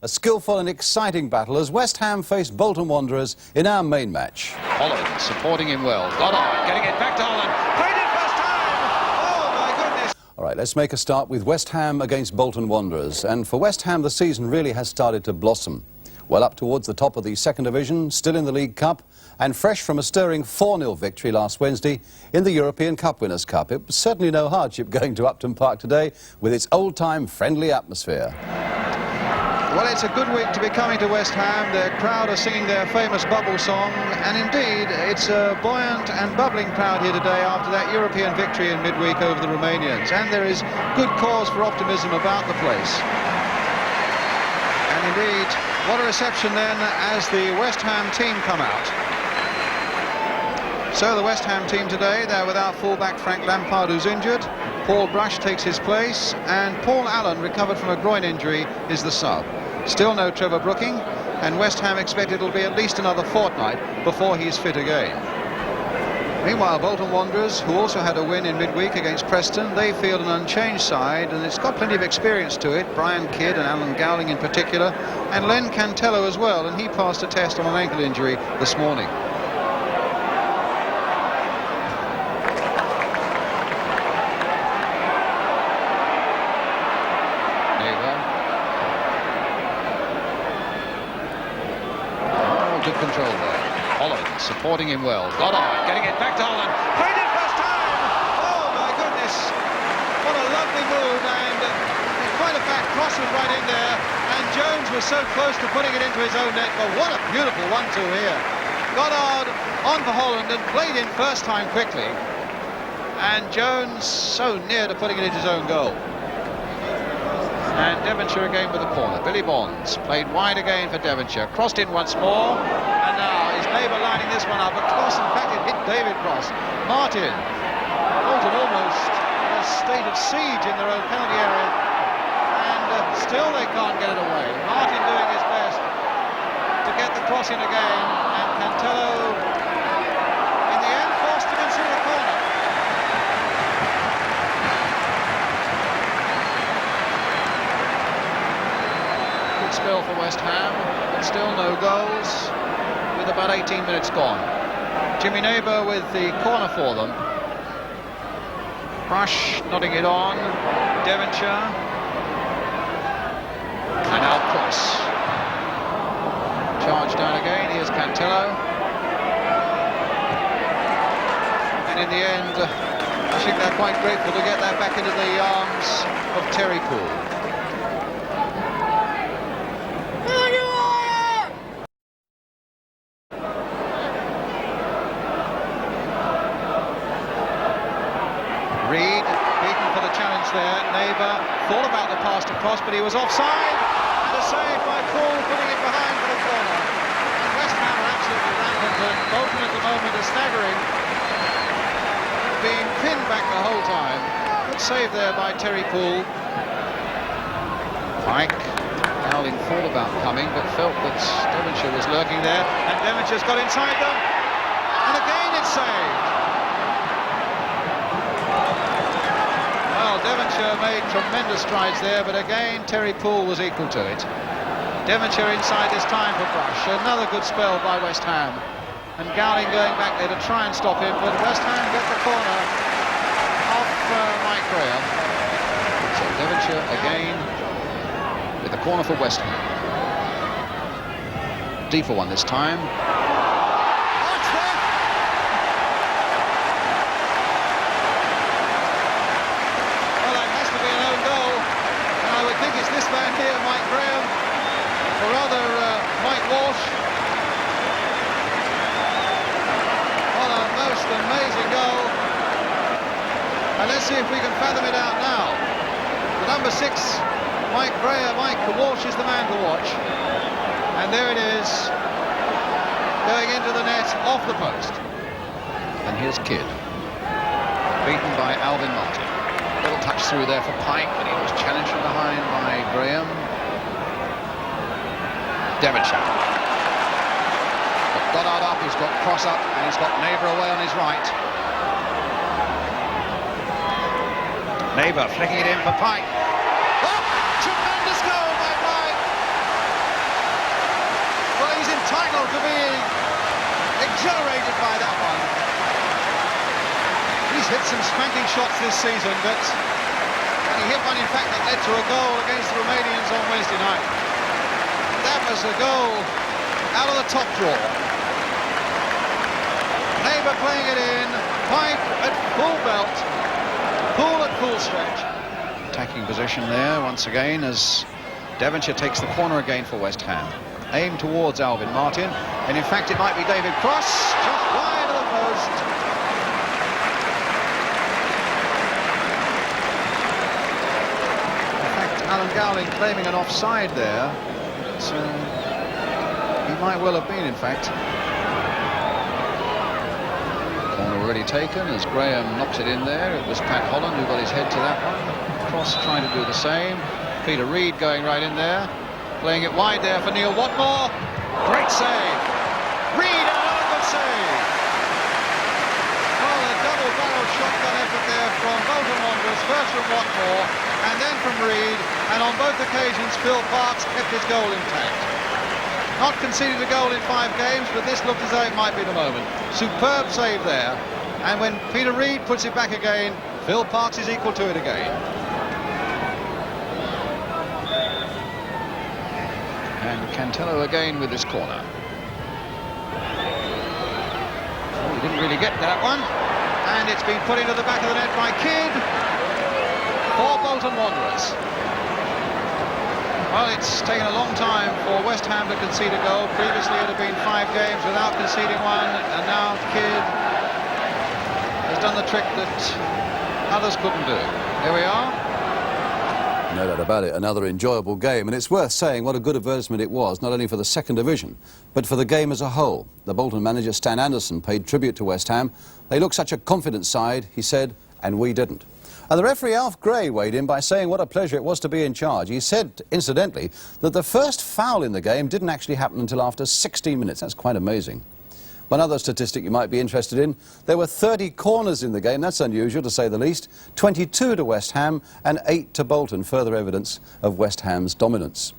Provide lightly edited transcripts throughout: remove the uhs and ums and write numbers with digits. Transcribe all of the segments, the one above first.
A skillful and exciting battle as West Ham faced Bolton Wanderers in our main match. Holland supporting him well. Goddard getting it back to Holland. Played it first time! Oh my goodness! All right, let's make a start with West Ham against Bolton Wanderers. And for West Ham, the season really has started to blossom. Well up towards the top of the second division, still in the League Cup, and fresh from a stirring 4-0 victory last Wednesday in the European Cup Winners' Cup. It was certainly no hardship going to Upton Park today with its old-time friendly atmosphere. Well, it's a good week to be coming to West Ham. Their crowd are singing their famous bubble song, and indeed it's a buoyant and bubbling crowd here today after that European victory in midweek over the Romanians, and there is good cause for optimism about the place. And indeed, what a reception then as the West Ham team come out. So the West Ham team today, they're without fullback Frank Lampard, who's injured. Paul Brush takes his place, and Paul Allen, recovered from a groin injury, is the sub. Still no Trevor Brooking, and West Ham expect it'll be at least another fortnight before he's fit again. Meanwhile, Bolton Wanderers, who also had a win in midweek against Preston, they field an unchanged side, and it's got plenty of experience to it. Brian Kidd and Alan Gowling in particular, and Len Cantello as well, and he passed a test on an ankle injury this morning. Good control there. Holland supporting him well. Goddard getting it back to Holland. Played it first time! Oh my goodness! What a lovely move, and in point of fact, Cross was right in there, and Jones was so close to putting it into his own net, but what a beautiful 1-2 here. Goddard on for Holland and played in first time quickly, and Jones so near to putting it into his own goal. And Devonshire again with the corner. Billy Bonds played wide again for Devonshire. Crossed in once more. And now his neighbour lining this one up. But Cross, in fact, it hit David Cross. Martin. Bolton almost in a state of siege in their own penalty area. And still they can't get it away. Martin doing his best to get the cross in again. And Cantello, in the end, forced him into the corner. Spell for West Ham, but still no goals with about 18 minutes gone. Jimmy Neighbour with the corner for them. Brush nodding it on. Devonshire. And now Cross. Charge down again. Here's Cantello. And in the end, I think they're quite grateful to get that back into the arms of Terry Poole. Reed, beaten for the challenge there. Neighbour thought about the pass to Cross, but he was offside. And a save by Poole, putting it behind for the corner. And West Ham are absolutely rampant, and Bolton at the moment is staggering, being pinned back the whole time. Good save there by Terry Poole. Pike, Gowling thought about coming, but felt that Devonshire was lurking there, and Devonshire's got inside them. And again it's saved. Devonshire made tremendous strides there, but again Terry Poole was equal to it. Devonshire inside this time for Brush. Another good spell by West Ham. And Gowling going back there to try and stop him, but West Ham get the corner off Mike Graham. So Devonshire again with the corner for West Ham. Deeper one this time. This man here, Mike Graham, or rather Mike Walsh. What a most amazing goal. And let's see if we can fathom it out now. The number 6, Mike Graham, Mike Walsh is the man to watch. And there it is, going into the net, off the post. And here's Kidd, beaten by Alvin Martin. Little touch through there for Pike, but he was challenged from behind by Graham. Devonshire. Got Goddard up, he's got Cross up, and he's got Neighbour away on his right. Neighbour flicking it in for Pike. Oh, tremendous goal by Pike! entitled to be exhilarated by that one. He's hit some spanking shots this season, and he hit one, in fact, that led to a goal against the Romanians on Wednesday night. That was a goal out of the top drawer. Neighbour playing it in, Pike at full belt, Poole at full stretch. Attacking position there once again as Devonshire takes the corner again for West Ham. Aim towards Alvin Martin, and in fact it might be David Cross, just wide of the post. In fact, Alan Gowling claiming an offside there. So he might well have been, in fact. Corner already taken as Graham knocks it in there. It was Pat Holland who got his head to that one. Cross trying to do the same. Peter Reid going right in there, playing it wide there for Neil Watmore. Great save. Reid, another good save. Well, a double-barrel shotgun effort there from Bolton Wanderers, first from Watmore and then from Reid, and on both occasions Phil Parkes kept his goal intact. Not conceded a goal in 5 games, but this looked as though it might be the moment. Superb save there, and when Peter Reid puts it back again, Phil Parkes is equal to it again. And Cantello again with this corner. Oh, he didn't really get that one. And it's been put into the back of the net by Kidd for Bolton Wanderers. Well, it's taken a long time for West Ham to concede a goal. Previously it had been 5 games without conceding one, and now Kidd has done the trick that others couldn't do. Here we are. No doubt about it, another enjoyable game, and it's worth saying what a good advertisement it was, not only for the second division, but for the game as a whole. The Bolton manager, Stan Anderson, paid tribute to West Ham. They look such a confident side, he said, and we didn't. And the referee Alf Gray weighed in by saying what a pleasure it was to be in charge. He said, incidentally, that the first foul in the game didn't actually happen until after 16 minutes. That's quite amazing. One other statistic you might be interested in, there were 30 corners in the game. That's unusual, to say the least. 22 to West Ham and 8 to Bolton, further evidence of West Ham's dominance.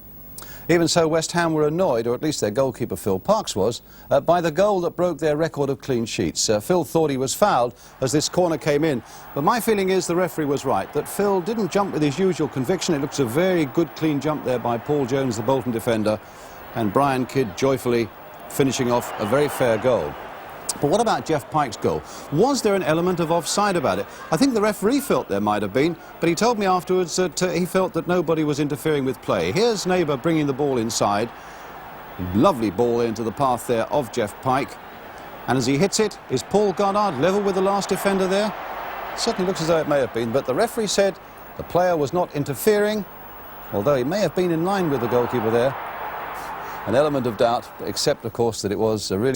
Even so, West Ham were annoyed, or at least their goalkeeper Phil Parkes was, by the goal that broke their record of clean sheets. Phil thought he was fouled as this corner came in, but my feeling is the referee was right, that Phil didn't jump with his usual conviction. It looks a very good clean jump there by Paul Jones, the Bolton defender, and Brian Kidd joyfully finishing off a very fair goal. But what about Jeff Pike's goal? Was there an element of offside about it? I think the referee felt there might have been, but he told me afterwards that he felt that nobody was interfering with play. Here's Neighbour bringing the ball inside. Lovely ball into the path there of Jeff Pike. And as he hits it, is Paul Goddard level with the last defender there? Certainly looks as though it may have been, but the referee said the player was not interfering, although he may have been in line with the goalkeeper there. An element of doubt, except, of course, that it was a really